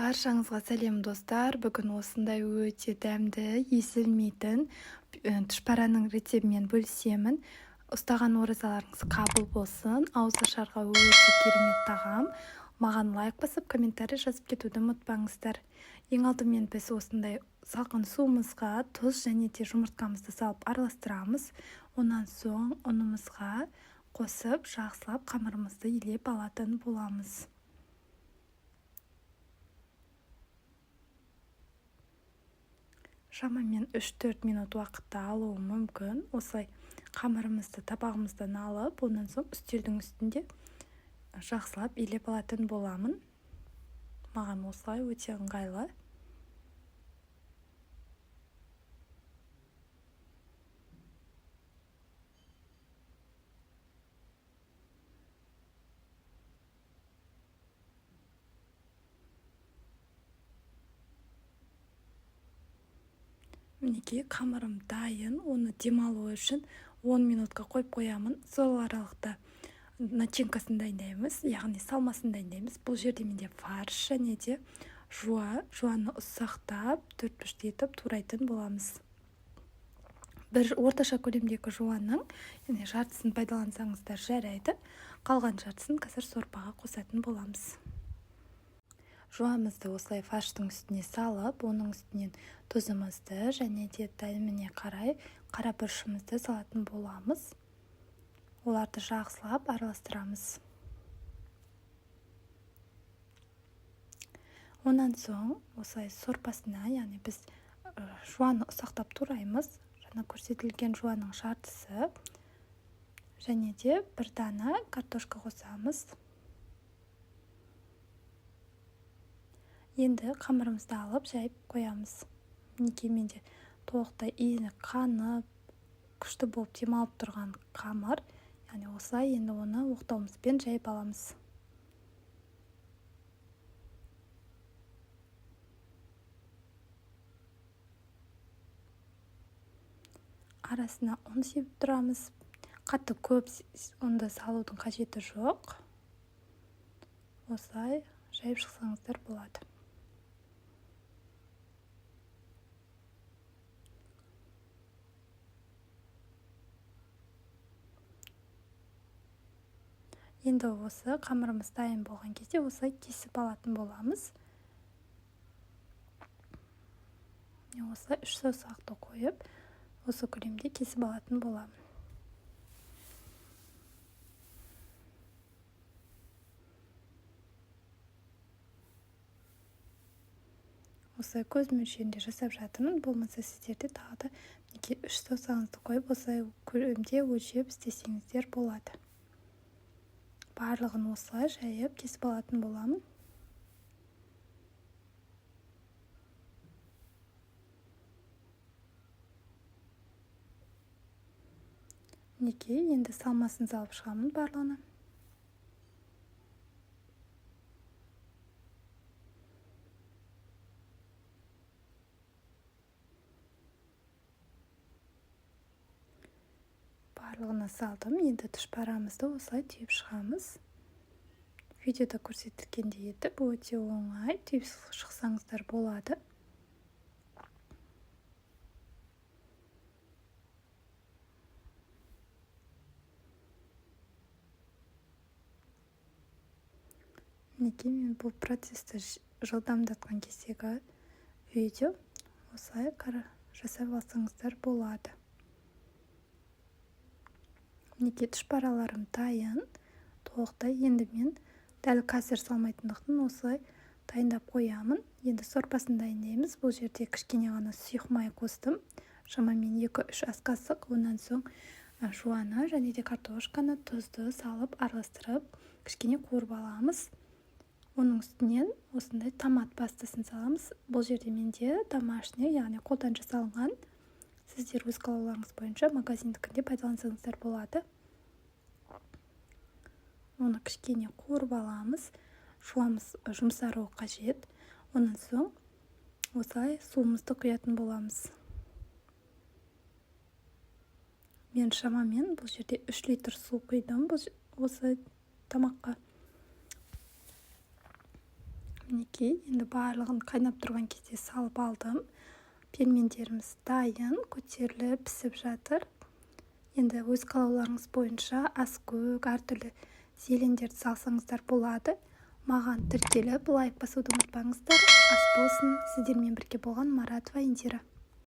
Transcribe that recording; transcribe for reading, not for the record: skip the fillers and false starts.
Баршаңызға сәлем достар. Бүгін осындай өте дәмді, езілмейтін түшпәраның рецебімен бөлісемін. Ұстаған оразаларыңыз қабыл болсын. Ауызашарға өте керемет тағам. Маған лайк басып, комментарий жазып кетуді ұмытпаңыздар. Ең алдымен біз осындай салқын суымызға тұз және де жұмыртқамызды салып араластырамыз. Онан соң ұнымызға қосып, жақсылап қамырымызды илеп алатын боламыз. Шамамен 3-4 минут уақытта алуы мүмкін. Осылай қамырымызды табағымыздан алып, онан соң үстелдің үстінде жақсылап илеп алатын боламын. Маған осылай өте ыңғайлы. Мінекей қамырым дайын, оны демалу үшін 10 минутқа қойып қоямын. Сол аралықта начинкасын дайындаймыз, яғни салмасын дайындаймыз. Бұл жерде менде фарш және де жуаны ұсақтап, төрт-бұрышты етіп турайтын боламыз. Бір орташа көлемдегі жуанның, яғни жартысын пайдалансаңыздар жарайды. Қалған жартысын қазір сорпаға қосатын боламыз. Жуамызды осылай фарштың үстіне салып, оның үстінен тұзымызды және де дәміне қарай қара бұрышымызды салатын боламыз. Оларды жақсылап араластырамыз. Онан соң осылай сорпасына, яғни біз жуаны ұсақтап тураймыз. Жаңа көрсетілген жуанның жартысы және де бір дана картошка қосамыз. Енді қамырымызды алып жайып қоямыз. Мінекей менде толықтай иіні қанып, күшті болып демалып тұрған қамыр. Яғни осылай енді оны оқтауымызбен жайып аламыз. Арасына ұн себіп тұрамыз. Қатты көп ұнды салудың қажеті жоқ. Осылай жайып шықсаңыздар болады. Енді осы қамырымыз дайын болған кезде осылай кесіп алатын боламыз. Осылай 3 саусақты қойып, осы көлемде кесіп алатын боламын. Осылай көз мөлшерінде жасап жатырмын. Болмаса сіздерде тағы да 3 саусағыңызды қойып, осылай көлемде өлшеп істесеңіздер болады. Барлығын осылай жайып кесіп алатын боламын. Мінекей, енді салмасын салып шығамын барлығына. Барлығына салдым. Енді түшпәрамызды осылай түйіп шығамыз. Видеода көрсетілгендей етіп, өте оңай түйіп шықсаңыздар болады. Мінекей, мен бұл процесті жылдамдатқан кездегі видео. Осылай жасап алсаңыздар болады. Мінекей, түшпәраларым дайын. Толықтай енді мен дәл қазір салмайтындықтан осылай дайындап қоямын. Енді сорпасын дайындаймыз. Бұл жерде кішкене ғана сұйық май қостым. Шамамен 2-3 ас қасық. Онан соң жуаны және де картошканы тұзды салып араластырып, кішкене қуырып аламыз. Оның үстінен осындай томат пастасын саламыз. Бұл жерде менде домашний, яғни қолдан жасалынған. Сіздер өз қалауларыңыз бойынша магазиндікінде пайдалансаңыздар болады. Оны кішкене қуырып аламыз. Жуамыз жұмсаруы қажет. Онан соң осылай суымызды құятын боламыз. Мен шамамен бұл жерде 3 литр су құйдым осы тамаққа. мінекей енді барлығын қайнап тұрған кезде салып алдым. Пельмендеріміз дайын, көтеріліп пісіп жатыр. Енді өз қалауларыңыз бойынша аскөк, әртүрлі зелендерді салсаңыздар болады. Маған тіркеліп лайк басуды ұмытпаңыздар. Ас болсын. Сіздермен бірге болған Маратова Индира.